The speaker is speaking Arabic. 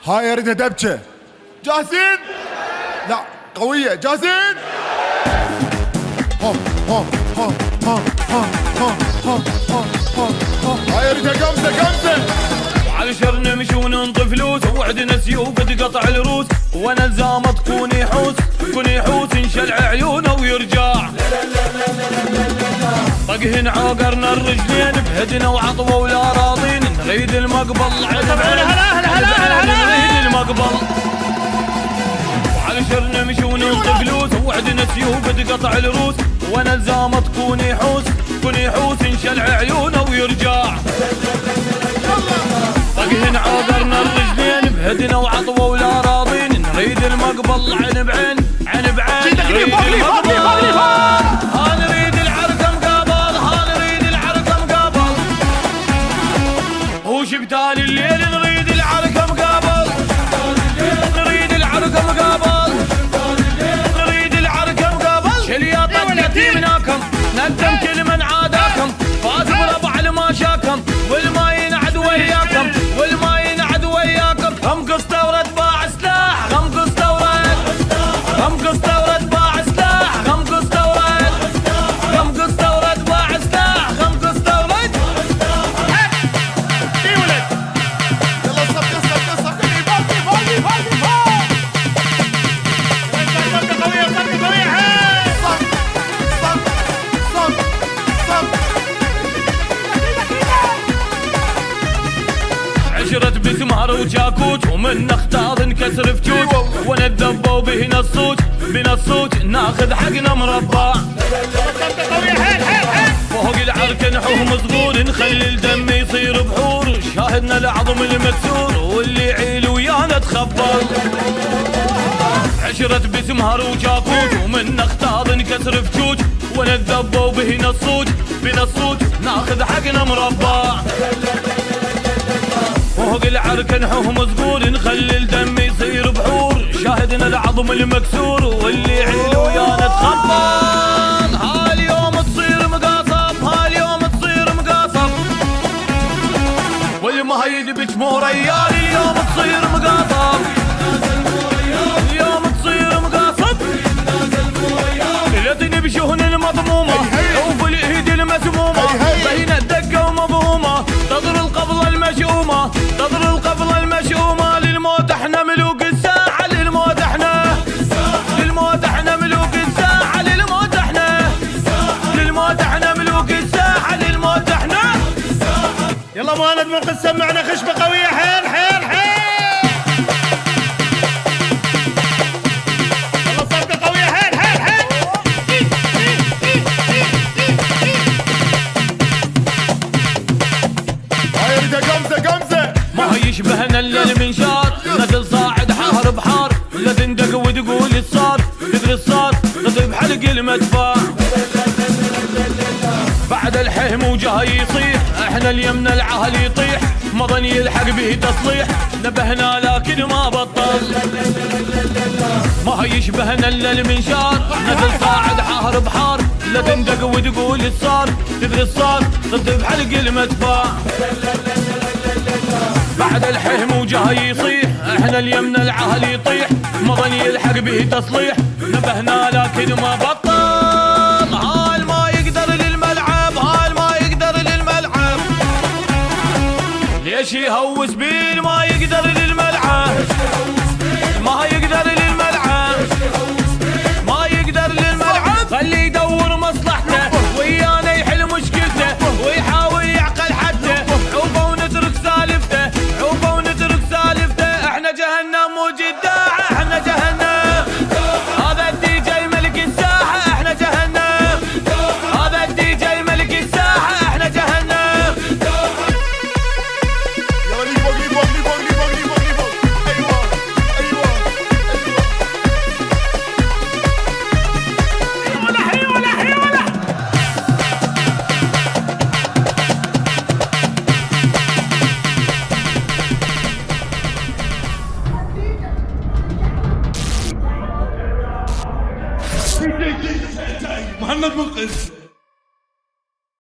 هاي اريدها دبكة. جاهزين؟ لا قوية. جاهزين؟ ها ها ها ها ها ها ها ها ها. هاي اريدها قمزة قمزة. على شر نمشي وننطي فلوس، وعدنا سيوف تقطع الروس، وانا الزامة تكون يحوس انشلع عيونه ويرجع. طقهن عوقرنا الرجلين بهدنا وعطوة ولا راضين، نريد المقبل نريد المقبل. وعلى شر نمشي وننطي فلوس، وعدنا سيوف تقطع الروس، وانا الزامة تكون يحوس انشلع عيونه ويرجع. طقهن عوقرنا الرجلين بهدنا وعطوة ولا راضين، نريد المقبل عين بعين نريد المقبل. ها نريد العركة مقابل، هو شبتال الليل نريد العركة مقابل، نريد العركة مقابل. شليا طقتي مناكم ندم كل من عاداكم، فاز بربع لما شاكم والما ينعد وياكم هم قصة باع سلاح، هم قصة باع سلاح، هم قصة باع سلاح، هم قصة اي ولد. يلا قصة قوية. عشرة بسمار وجاكوت، ومن اختاض انكسر فجوج، ونتذبوا بنصوج ناخذ حقنا مربع. فوق العرك نحوه مصغور، نخلي الدم يصير بحور، شاهدنا العظم المكسور واللي يعيل ويانا تخبر. عشرة بسمار وجاكوت، ومن اختاض انكسر فجوج، ونتذبوا بنصوج ناخذ حقنا مربع. فوق العرك نحوه مصقور، نخلي الدم يصير بحور، شاهدنا العظم المكسور واللي يعيل ويانا تخبر. هاليوم تصير مقاصب، والمهيد بجمهور ريال. اليوم تصير مقاصب، الذين بشهن المضمومة وفي الايد المسمومة، بين الدقة ومضمومة، تضر القبضة المشؤومة. للموت احنا ملوك الساحة، للموت احنا ملوك الساحة، للموت احنا. يلا مهند منقذ سمعنا خشبة قوية. حيل يلا صفقة قوية. حيل هاي اريدها قمزة. ما يشبهنا الا المنشار، نزل صاعد حار بحار، لا تندق وتقول الصار، تدري الصار تطيب حلق المدفع. بعد الحهم وجاي يصيح، احنا اليمن العهل يطيح، مضن يلحق به تصليح، نبهنا لكن ما بطل. ما يشبهنا الا المنشار، نزل صاعد حار بحار، لا تندق وتقول الصار، تدري الصار تطيب حلق المدفع. بعد الحهم وجاي يصيح، احنا اليمن العهل يطيح، مضن يلحق به تصليح، نبهنا لكن ما بطل. هال ما يقدر للملعب، ليش يهوس بين ما يقدر للملعب، ما